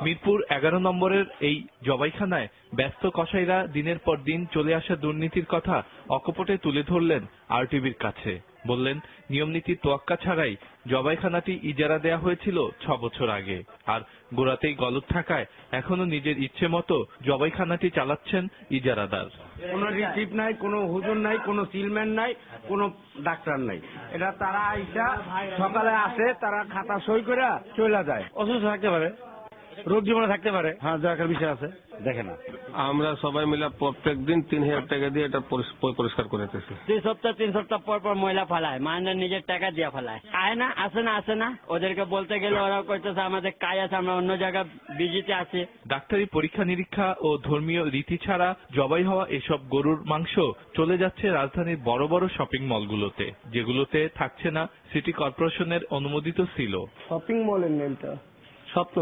মিরপুর 11 নম্বরের এই জবাইখানায় ব্যস্ত কসাইরা দিনের পর দিন চলে আসা দুর্নীতির কথা অকপটে তুলে ধরলেন আরটিভির কাছে। বললেন, নিয়মনীতির তোয়াক্কা ছাড়াই জবাইখানাটি ইজারা দেয়া হয়েছিল 6 বছর আগে, আর গোড়াতেই গলদ থাকায় এখনো নিজের ইচ্ছে মতো জবাইখানাটি চালাচ্ছেন ইজারাদার। কোনো রিসিপ্ট নাই, কোনো হুজুর নাই, কোনো সিলম্যান নাই, কোনো ডাক্তার নাই। এটা তারা আইসা সকালে আসে, তারা খাতা সই করে চলে যায়। অসুস্থ থাকতে পারে, রোগ জীবনে থাকতে পারে, হ্যাঁ দেখার বিষয় আছে, দেখে না। আমরা সবাই মিলে প্রত্যেক দিন 3000 টাকা দিয়ে এটা পরিষ্কার করেতেছি। 2 সপ্তাহ 3 সপ্তাহ পর পর ময়লা ফেলায়, মানে নিজের টাকা দিয়ে ফেলায়। আয় না, আসে না। ওদেরকে বলতে গেলে ওরা কইতেছে আমাদের কাজ আছে, আমরা অন্য জায়গায় বিজিতে আছি। ডাক্তারি পরীক্ষা নিরীক্ষা ও ধর্মীয় রীতি ছাড়া জবাই হওয়া এসব গরুর মাংস চলে যাচ্ছে রাজধানীর বড় বড় শপিং মলগুলোতে, যেগুলোতে থাকছে না সিটি কর্পোরেশনের অনুমোদিত সিল। শপিং মলের নেমটা স্বপ্ন।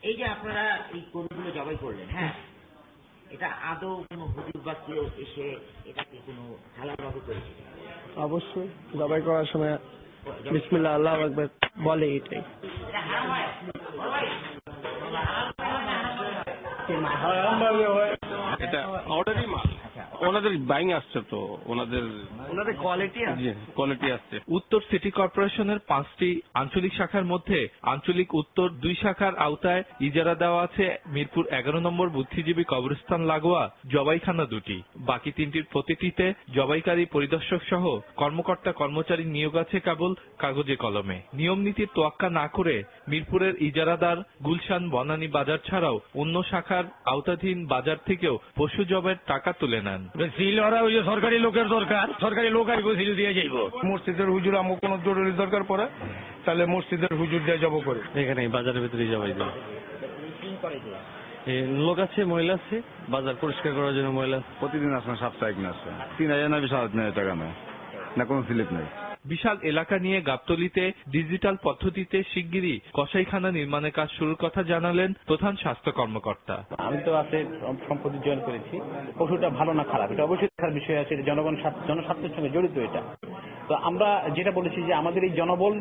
এই যে আপনারা এই গরুগুলো জবাই করলেন, হ্যাঁ, এটা আদৌ কোনো হুজুর বা কেউ এসে এটাকে কোনো হালালভাবে করেছে? অবশ্যই জবাই করার সময় বিসমিল্লাহ আল্লাহু আকবার বলে, এটাই। এটা অর্ডারই মাল, ওনাদের বাইং আসছে, তো ওনাদের কোয়ালিটি আসছে। উত্তর সিটি কর্পোরেশনের 5টি আঞ্চলিক শাখার মধ্যে আঞ্চলিক উত্তর 2 শাখার আওতায় ইজারা দেওয়া আছে মিরপুর 11 নম্বর বুদ্ধিজীবী কবরস্থান লাগোয়া জবাইখানা 2টি। বাকি 3টির প্রতিটিতে জবাইকারী পরিদর্শক সহ কর্মকর্তা কর্মচারী নিয়োগ আছে কেবল কাগজে কলমে। নিয়ম নীতির তোয়াক্কা না করে মিরপুরের ইজারাদার গুলশান বনানী বাজার ছাড়াও অন্য শাখার আওতাধীন বাজার থেকেও পশু জবাইয়ের টাকা তুলে নেন। সরকারি লোকের দরকার, সরকারি লোক আর সিল দিয়ে যাইব। মসজিদের হুজুর আমার কোনো জরুরি দরকার পড়ে, তাহলে মসজিদের হুজুর দিয়ে যাব করে এখানে বাজারের ভিতরে জবাই দেয়। লোক আছে, মহিলা আছে, বাজার পরিষ্কার করার জন্য মহিলা প্রতিদিন আসে, সাপ্তাহিক না আসে, 3000 না 20,000 টাকা নেয় না, কোনো স্লিপ নেই। বিশাল এলাকা নিয়ে গাবতলীতে ডিজিটাল পদ্ধতিতে শিগগিরই কসাইখানা নির্মাণের কাজ শুরুর কথা জানালেন প্রধান স্বাস্থ্য কর্মকর্তা। আমি তো আছে সম্প্রতি জয়েন করেছি। পশুটা ভালো না খারাপ এটা অবশ্যই দেখার বিষয় আছে, জনস্বার্থের সঙ্গে জড়িত এটা। তো আমরা যেটা বলেছি যে আমাদের এই জনবল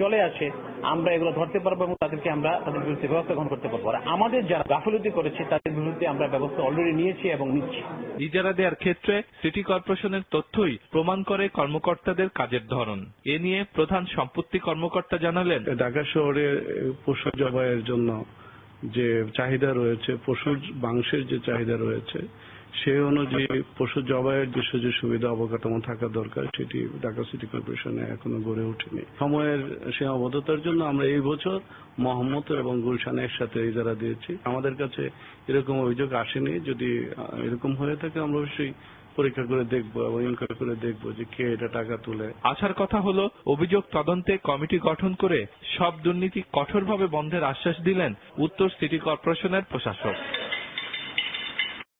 চলে আসে, আমরা এগুলো ধরতে পারবো এবং তাদের বিরুদ্ধে ব্যবস্থা গ্রহণ করতে পারবো। আর আমাদের যারা গাফিলতি করেছে তাদের বিরুদ্ধে আমরা ব্যবস্থা অলরেডি নিয়েছি এবং নিচ্ছি। ইজারা দেওয়ার ক্ষেত্রে সিটি কর্পোরেশনের তথ্যই প্রমাণ করে কর্মকর্তাদের কাজের ধরন। এ নিয়ে প্রধান সম্পত্তি কর্মকর্তা জানালেন, ঢাকা শহরে পশু জবাইয়ের জন্য যে চাহিদা রয়েছে, পশুর মাংসের যে চাহিদা রয়েছে, সে অনুযায়ী পশু জবাইয়ের যে সুযোগ সুবিধা অবকাঠামো থাকা দরকার, সেটি ঢাকা সিটি কর্পোরেশনে এখনো গড়ে ওঠেনি। সময়ের সীমাবদ্ধতার জন্য আমরা এই বছর মোহাম্মদ এবং গুলশানে একসাথে ইজারা দিয়েছি। আমাদের কাছে এরকম অভিযোগ আসেনি। যদি এরকম হয়ে থাকে আমরা অবশ্যই পরীক্ষা করে দেখবো এবং ইনকোয়ারি করে দেখবো যে কে এটা টাকা তুলে। আসার কথা হলো, অভিযোগ তদন্তে কমিটি গঠন করে সব দুর্নীতি কঠোরভাবে বন্ধের আশ্বাস দিলেন উত্তর সিটি কর্পোরেশনের প্রশাসক।